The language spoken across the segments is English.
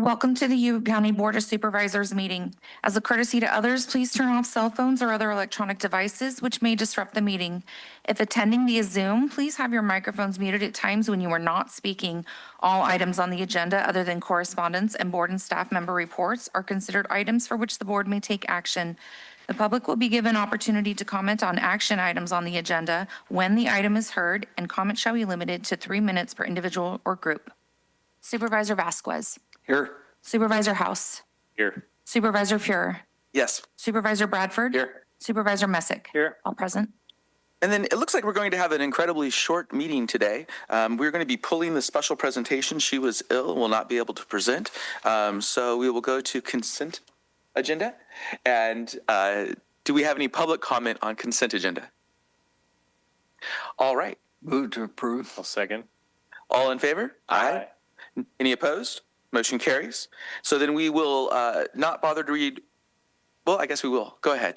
Welcome to the Yuba County Board of Supervisors meeting. As a courtesy to others, please turn off cell phones or other electronic devices which may disrupt the meeting. If attending via Zoom, please have your microphones muted at times when you are not speaking. All items on the agenda other than correspondence and board and staff member reports are considered items for which the board may take action. The public will be given opportunity to comment on action items on the agenda when the item is heard, and comment shall be limited to 3 minutes per individual or group. Supervisor Vasquez. Here. Supervisor House. Here. Supervisor Fuhrer. Yes. Supervisor Bradford. Here. Supervisor Messick. Here. All present. And then it looks like we're going to have an incredibly short meeting today. We're going to be pulling the special presentation. She was ill and will not be able to present. So we will go to consent agenda. And do we have any public comment on consent agenda? All right. Move to approve. I'll second. All in favor? Aye. Any opposed? Motion carries. So then we will not bother to read. Well, I guess we will. Go ahead.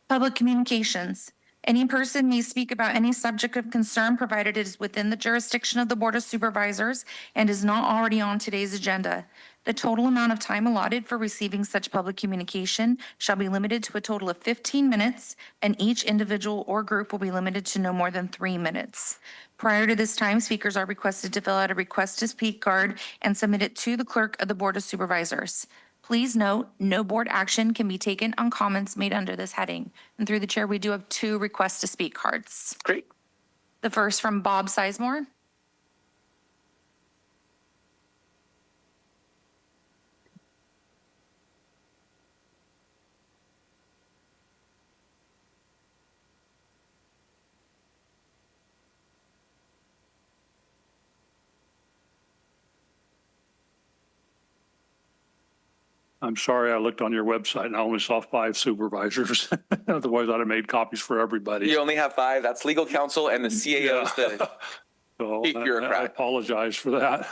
Public communications. Any person may speak about any subject of concern provided it is within the jurisdiction of the Board of Supervisors and is not already on today's agenda. The total amount of time allotted for receiving such public communication shall be limited to a total of 15 minutes, and each individual or group will be limited to no more than 3 minutes. Prior to this time, speakers are requested to fill out a request to speak card and submit it to the clerk of the Board of Supervisors. Please note, no board action can be taken on comments made under this heading. And through the chair, we do have 2 requests to speak cards. Great. The first from Bob Sizemore. I'm sorry, I looked on your website and I only saw 5 supervisors. Otherwise, I'd have made copies for everybody. You only have 5. That's legal counsel and the CAO's the So chief bureaucrat. I apologize for that.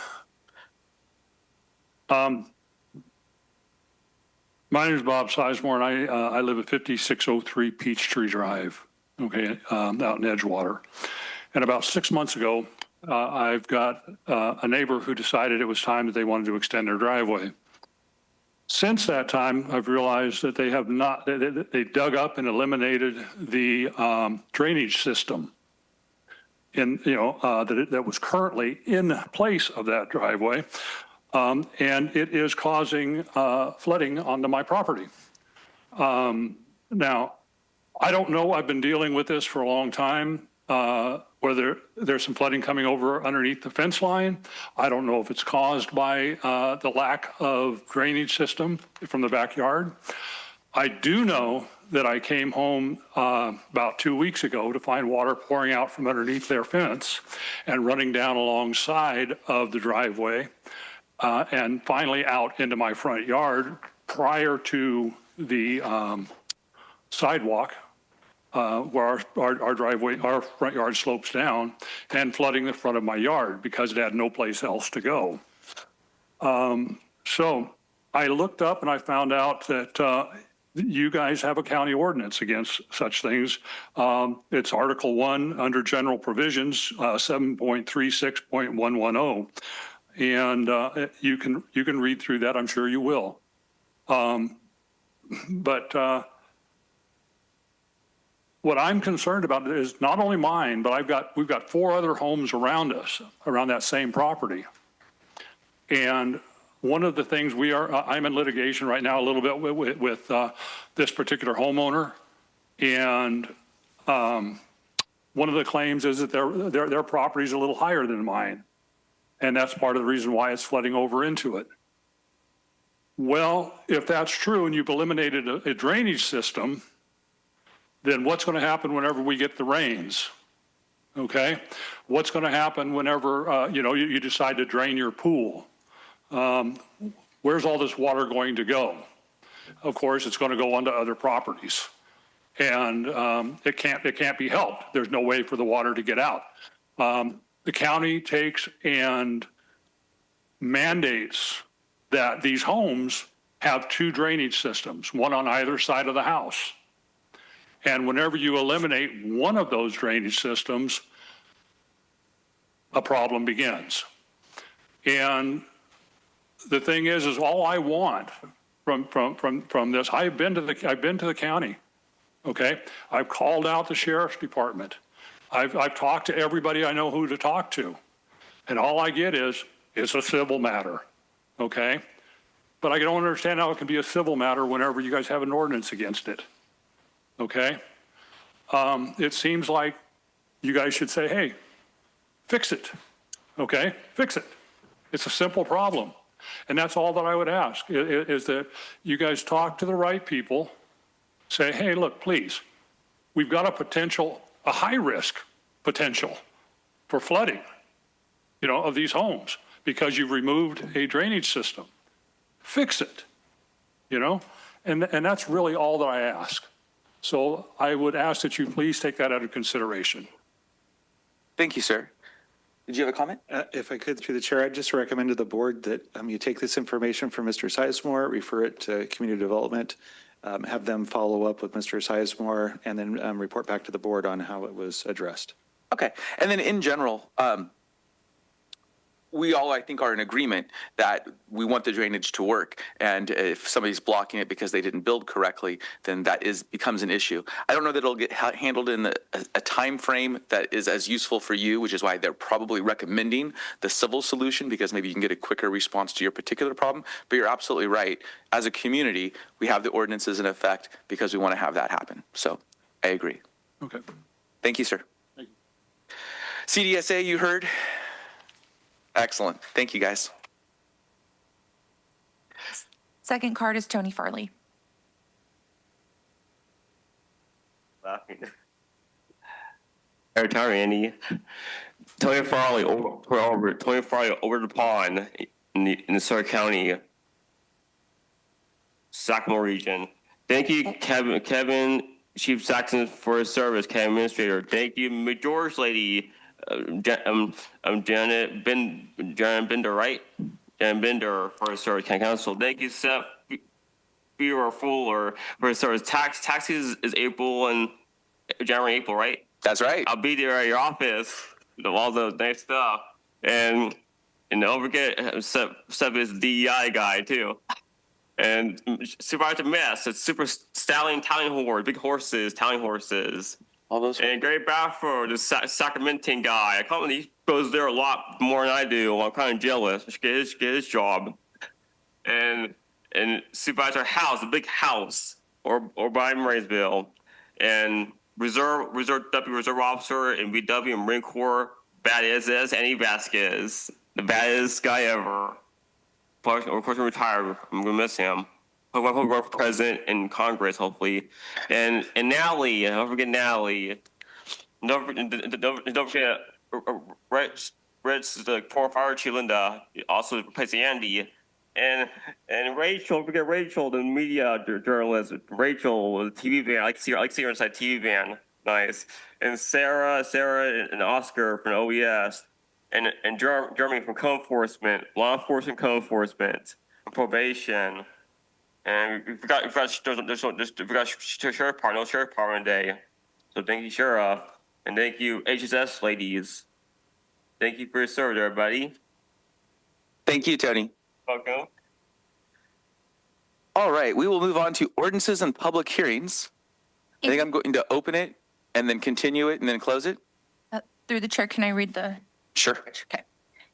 My name is Bob Sizemore, and I live at 5603 Peachtree Drive, okay, out in Edgewater. And about 6 months ago, I've got a neighbor who decided it was time that they wanted to extend their driveway. Since that time, I've realized that they have not, they dug up and eliminated the drainage system that was currently in place of that driveway. And it is causing flooding onto my property. Now, I don't know, I've been dealing with this for a long time. Whether there's some flooding coming over underneath the fence line. I don't know if it's caused by the lack of drainage system from the backyard. I do know that I came home about 2 weeks ago to find water pouring out from underneath their fence and running down alongside of the driveway and finally out into my front yard prior to the sidewalk where our driveway, our front yard slopes down, and flooding the front of my yard because it had no place else to go. So I looked up and I found out that you guys have a county ordinance against such things. It's Article 1 under General Provisions, 7.36.110. And you can read through that. I'm sure you will. What I'm concerned about is not only mine, but we've got 4 other homes around us, around that same property. And one of the things I'm in litigation right now a little bit with this particular homeowner. And one of the claims is that their property is a little higher than mine. And that's part of the reason why it's flooding over into it. Well, if that's true and you've eliminated a drainage system, then what's going to happen whenever we get the rains? Okay, what's going to happen whenever you decide to drain your pool? Where's all this water going to go? Of course, it's going to go onto other properties, and it can't be helped. There's no way for the water to get out. The county takes and mandates that these homes have 2 drainage systems, one on either side of the house. And whenever you eliminate one of those drainage systems, a problem begins. And the thing is all I want from this, I've been to the county, okay? I've called out the sheriff's department. I've talked to everybody I know who to talk to. And all I get is, it's a civil matter, okay? But I don't understand how it can be a civil matter whenever you guys have an ordinance against it, okay? It seems like you guys should say, hey, fix it, okay? Fix it. It's a simple problem. And that's all that I would ask, is that you guys talk to the right people, say, hey, look, please, we've got a high-risk potential for flooding, of these homes because you've removed a drainage system. Fix it, and that's really all that I ask. So I would ask that you please take that under consideration. Thank you, sir. Did you have a comment? If I could, through the chair, I'd just recommend to the board that you take this information from Mr. Sizemore, refer it to community development, have them follow up with Mr. Sizemore, and then report back to the board on how it was addressed. Okay. And then in general, we all, I think, are in agreement that we want the drainage to work. And if somebody's blocking it because they didn't build correctly, then that becomes an issue. I don't know that it'll get handled in a time frame that is as useful for you, which is why they're probably recommending the civil solution, because maybe you can get a quicker response to your particular problem. But you're absolutely right. As a community, we have the ordinances in effect because we want to have that happen. So I agree. Okay. Thank you, sir. Thank you. CDSA, you heard? Excellent. Thank you, guys. Second card is Tony Farley. Laughing. Every time, Andy. Tony Farley over the pond in the Sutter County, Sackmore region. Thank you, Kevin, Chief Saxon, for his service, County Administrator. Thank you, Major's Lady, Janet Bender, right? Janet Bender, for his service, County Council. Thank you, Seth Fuhrer for his service. Taxes is January, April, right? That's right. I'll be there at your office with all the nice stuff. And don't forget, Seth is DEI guy, too. And Supervisor Mess, it's Super Stallion Tallying Horse, big horses, tallying horses. All those. And Gary Bradford, the Sacramentan guy. He goes there a lot more than I do. I'm kind of jealous. I should get his job. And Supervisor House, the big house, or by Marysville. And Deputy Reserve Officer in VW and Marine Corps, badass Andy Vasquez, the baddest guy ever. Of course, retired. I'm gonna miss him. Hope I work for president in Congress, hopefully. And Natalie, don't forget Natalie. Don't forget Rich, the former fire chief Linda, also replacing Andy. And Rachel, don't forget Rachel, the media journalist. Rachel, the TV van. I like to see her inside TV van. Nice. And Sarah and Oscar from OES. And Jeremy from code enforcement, law enforcement, code enforcement, probation. And we forgot sheriff department, no sheriff department day. So thank you, Sheriff. And thank you, HSS ladies. Thank you for your service, everybody. Thank you, Tony. Welcome. All right, we will move on to ordinances and public hearings. I think I'm going to open it and then continue it and then close it. Through the chair, can I read the? Sure. Okay.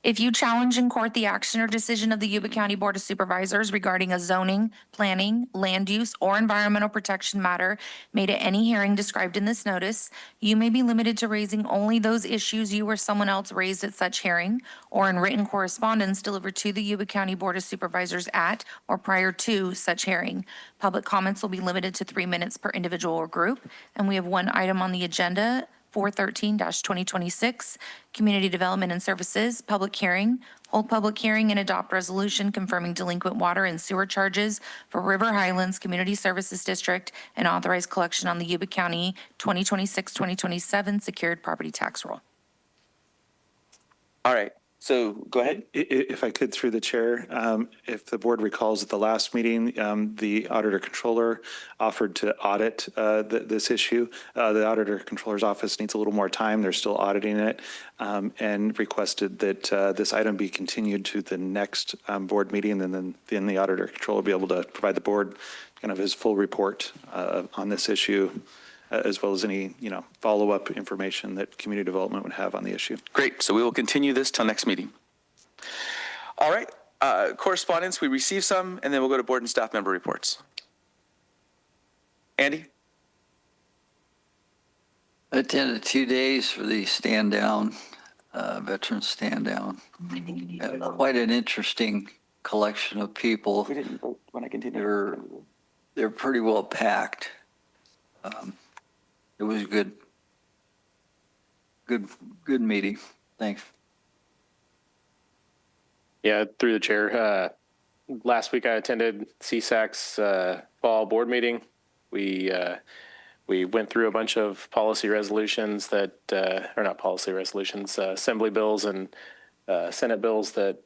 If you challenge in court the action or decision of the Yuba County Board of Supervisors regarding a zoning, planning, land use, or environmental protection matter made at any hearing described in this notice, you may be limited to raising only those issues you or someone else raised at such hearing or in written correspondence delivered to the Yuba County Board of Supervisors at or prior to such hearing. Public comments will be limited to 3 minutes per individual or group. And we have one item on the agenda, 413-2026, Community Development and Services, public hearing, hold public hearing and adopt resolution confirming delinquent water and sewer charges for River Highlands Community Services District and authorize collection on the Yuba County 2026-2027 secured property tax roll. All right. So go ahead. If I could, through the chair, if the board recalls at the last meeting, the auditor controller offered to audit this issue. The auditor controller's office needs a little more time. They're still auditing it, and requested that this item be continued to the next board meeting, and then the auditor controller will be able to provide the board kind of his full report on this issue, as well as any, follow-up information that community development would have on the issue. Great. So we will continue this till next meeting. All right. Correspondence, we received some, and then we'll go to board and staff member reports. Andy? I attended 2 days for the stand down, veterans stand down. Quite an interesting collection of people. We didn't vote when I continued. They're pretty well packed. It was a good meeting. Thanks. Yeah, through the chair. Last week I attended CSAC's fall board meeting. We went through a bunch of policy resolutions that, or not policy resolutions, assembly bills and Senate bills that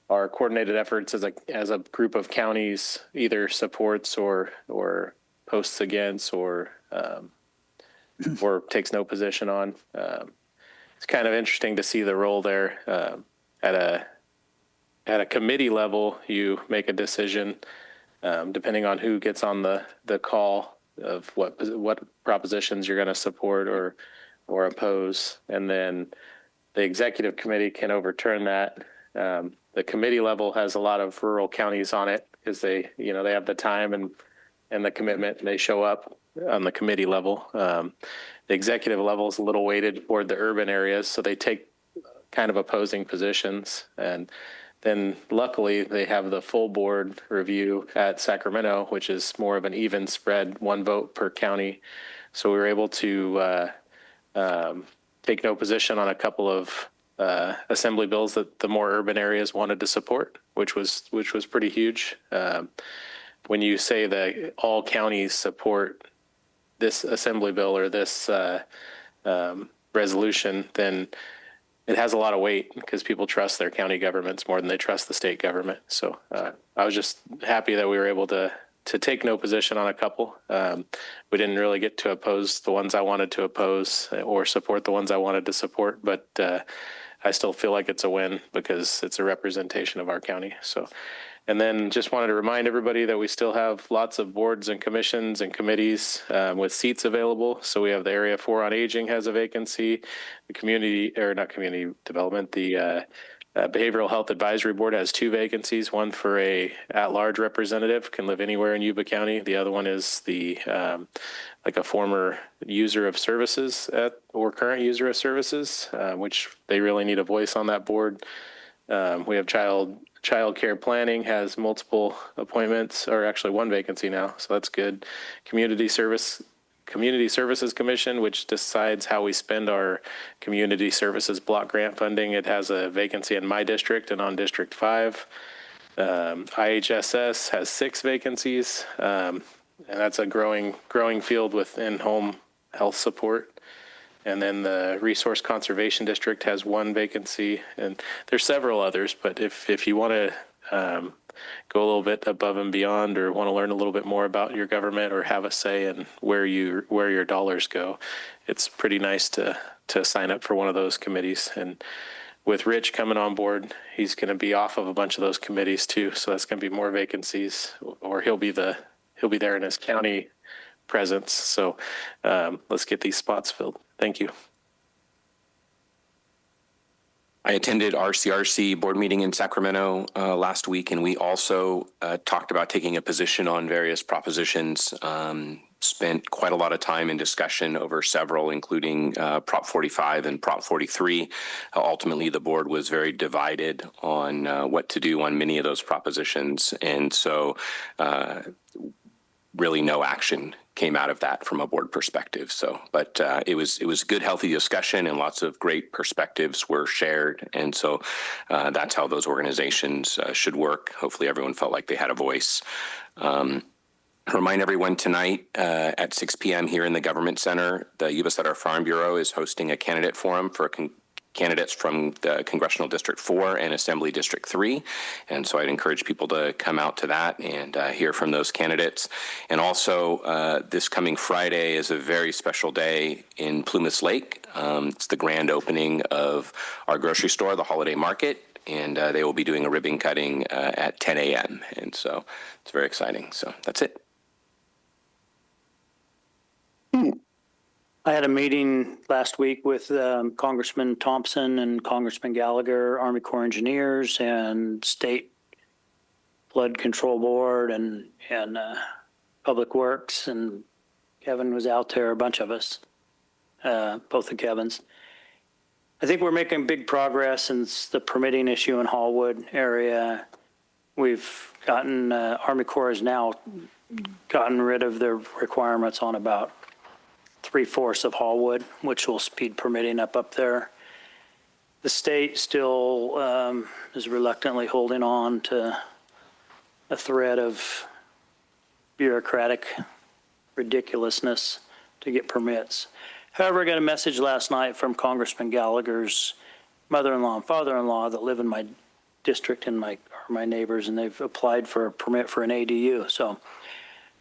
are coordinated efforts as a group of counties either supports or posts against or takes no position on. It's kind of interesting to see the role there. At a committee level, you make a decision depending on who gets on the call of what propositions you're going to support or oppose, and then the executive committee can overturn that. The committee level has a lot of rural counties on it because they have the time and the commitment, and they show up on the committee level. The executive level is a little weighted toward the urban areas, so they take kind of opposing positions. And then luckily they have the full board review at Sacramento, which is more of an even spread, 1 vote per county. So we were able to take no position on a couple of assembly bills that the more urban areas wanted to support, which was pretty huge. When you say that all counties support this assembly bill or this resolution, then it has a lot of weight because people trust their county governments more than they trust the state government. So I was just happy that we were able to take no position on a couple. We didn't really get to oppose the ones I wanted to oppose or support the ones I wanted to support, but I still feel like it's a win because it's a representation of our county. So, and then just wanted to remind everybody that we still have lots of boards and commissions and committees with seats available. So we have the Area 4 on Aging has a vacancy, the community development, the Behavioral Health Advisory Board has 2 vacancies, one for a at-large representative, can live anywhere in Yuba County. The other one is the like a former user of services or current user of services, which they really need a voice on that board. We have child care planning has multiple appointments, or actually 1 vacancy now, so that's good. Community Services Commission, which decides how we spend our community services block grant funding. It has a vacancy in my district and on District 5. IHSS has 6 vacancies, and that's a growing field with in-home health support. And then the Resource Conservation District has 1 vacancy, and there's several others. But if you want to go a little bit above and beyond, or want to learn a little bit more about your government, or have a say in where your dollars go, it's pretty nice to sign up for one of those committees. And with Rich coming on board, he's going to be off of a bunch of those committees too. So that's going to be more vacancies, or he'll be there in his county presence. So let's get these spots filled. Thank you. I attended RCRC board meeting in Sacramento last week, and we also talked about taking a position on various propositions. Spent quite a lot of time in discussion over several, including Prop 45 and Prop 43. Ultimately, the board was very divided on what to do on many of those propositions, and so really no action came out of that from a board perspective. So, but it was good, healthy discussion, and lots of great perspectives were shared. And so that's how those organizations should work. Hopefully everyone felt like they had a voice. Remind everyone tonight at 6 p.m. here in the Government Center, the Yuba-Sutter Farm Bureau is hosting a candidate forum for candidates from the Congressional District 4 and Assembly District 3. And so I'd encourage people to come out to that and hear from those candidates. And also this coming Friday is a very special day in Plumas Lake. It's the grand opening of our grocery store, the Holiday Market, and they will be doing a ribbon cutting at 10 a.m. And so it's very exciting. So that's it. I had a meeting last week with Congressman Thompson and Congressman Gallagher, Army Corps of Engineers, and State Flood Control Board and Public Works, and Kevin was out there, a bunch of us, both the Kevins. I think we're making big progress in the permitting issue in Hallwood area. We've gotten, Army Corps has now gotten rid of their requirements on about 3/4 of Hallwood, which will speed permitting up there. The state still is reluctantly holding on to a thread of bureaucratic ridiculousness to get permits. However, I got a message last night from Congressman Gallagher's mother-in-law and father-in-law that live in my district and are my neighbors, and they've applied for a permit for an ADU. So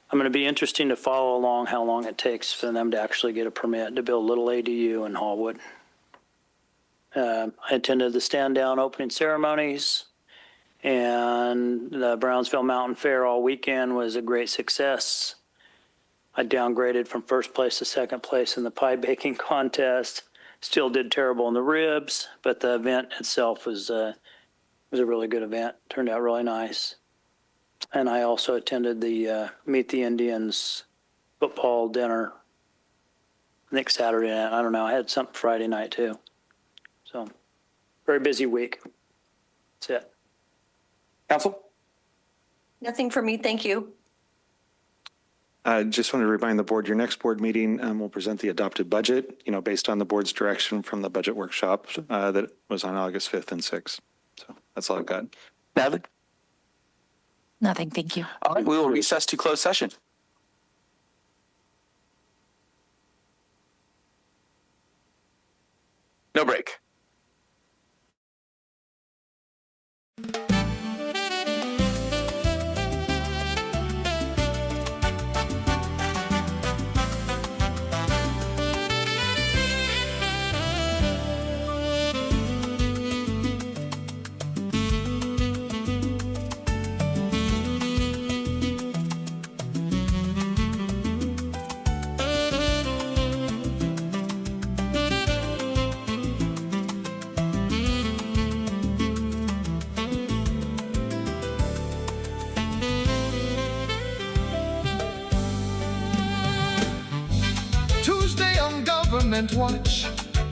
I'm going to be interesting to follow along how long it takes for them to actually get a permit to build a little ADU in Hallwood. I attended the stand down opening ceremonies, and the Brownsville Mountain Fair all weekend was a great success. I downgraded from first place to second place in the pie baking contest. Still did terrible in the ribs, but the event itself was a really good event. Turned out really nice. And I also attended the Meet the Indians football dinner, I think Saturday night. I don't know. I had something Friday night too. So very busy week. That's it. Council? Nothing for me, thank you. Just want to remind the board, your next board meeting will present the adopted budget, based on the board's direction from the budget workshop that was on August 5th and 6th. So that's all I've got. Natalie? Nothing, thank you. All right, we will recess to closed session. No break. Government Watch,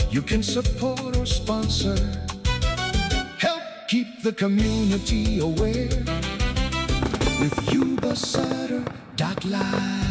you can support or sponsor. Help keep the community aware with Yuba-Sutter.LIVE.